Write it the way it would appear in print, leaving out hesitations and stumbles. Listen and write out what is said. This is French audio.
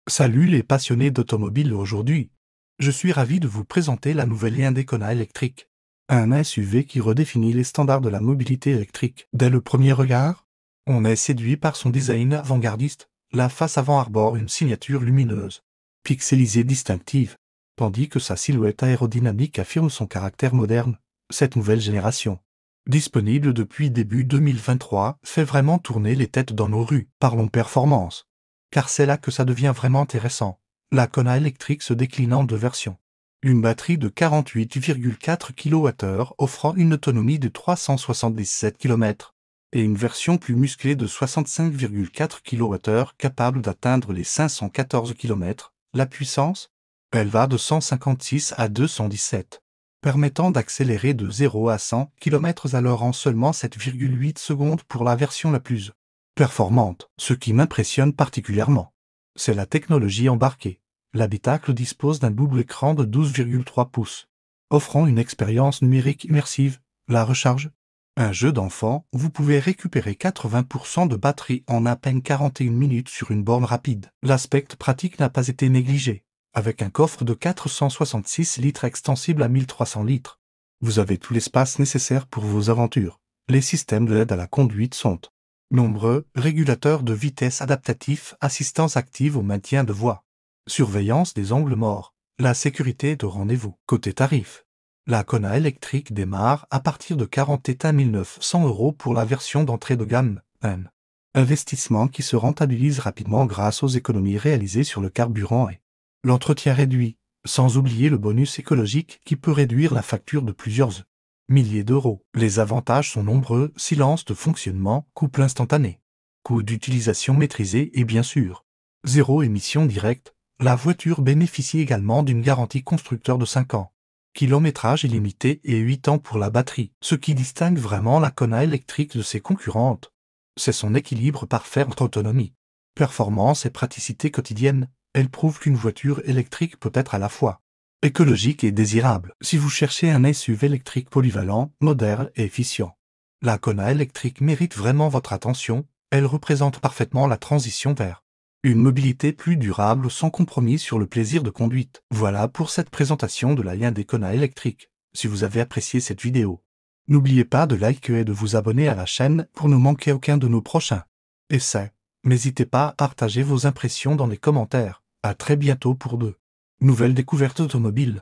Salut les passionnés d'automobile aujourd'hui. Je suis ravi de vous présenter la nouvelle Hyundai Kona électrique. Un SUV qui redéfinit les standards de la mobilité électrique. Dès le premier regard, on est séduit par son design avant-gardiste. La face avant arbore une signature lumineuse, pixelisée distinctive, tandis que sa silhouette aérodynamique affirme son caractère moderne. Cette nouvelle génération, disponible depuis début 2023, fait vraiment tourner les têtes dans nos rues. Parlons performance, car c'est là que ça devient vraiment intéressant. La Kona électrique se décline en deux versions. Une batterie de 48,4 kWh offrant une autonomie de 377 km, et une version plus musclée de 65,4 kWh capable d'atteindre les 514 km. La puissance, elle va de 156 à 217, permettant d'accélérer de 0 à 100 km/h en seulement 7,8 secondes pour la version la plus performante. Ce qui m'impressionne particulièrement, c'est la technologie embarquée. L'habitacle dispose d'un double écran de 12,3 pouces, offrant une expérience numérique immersive. La recharge, un jeu d'enfant, vous pouvez récupérer 80% de batterie en à peine 41 minutes sur une borne rapide. L'aspect pratique n'a pas été négligé. Avec un coffre de 466 litres extensible à 1300 litres, vous avez tout l'espace nécessaire pour vos aventures. Les systèmes d'aide à la conduite sont nombreux: régulateurs de vitesse adaptatifs, assistance active au maintien de voie, surveillance des angles morts, la sécurité de rendez-vous. Côté tarif, la Kona électrique démarre à partir de 41 900 € pour la version d'entrée de gamme. Un investissement qui se rentabilise rapidement grâce aux économies réalisées sur le carburant et l'entretien réduit, sans oublier le bonus écologique qui peut réduire la facture de plusieurs milliers d'euros. Les avantages sont nombreux: silence de fonctionnement, couple instantané, coût d'utilisation maîtrisé et bien sûr, zéro émission directe. La voiture bénéficie également d'une garantie constructeur de 5 ans, kilométrage illimité et 8 ans pour la batterie. Ce qui distingue vraiment la Kona électrique de ses concurrentes, c'est son équilibre parfait entre autonomie, performance et praticité quotidienne. Elle prouve qu'une voiture électrique peut être à la fois écologique et désirable. Si vous cherchez un SUV électrique polyvalent, moderne et efficient, la Kona électrique mérite vraiment votre attention. Elle représente parfaitement la transition vers une mobilité plus durable sans compromis sur le plaisir de conduite. Voilà pour cette présentation de la Hyundai Kona électrique. Si vous avez apprécié cette vidéo, n'oubliez pas de liker et de vous abonner à la chaîne pour ne manquer aucun de nos prochains essais. N'hésitez pas à partager vos impressions dans les commentaires. À très bientôt pour de nouvelles découvertes automobiles.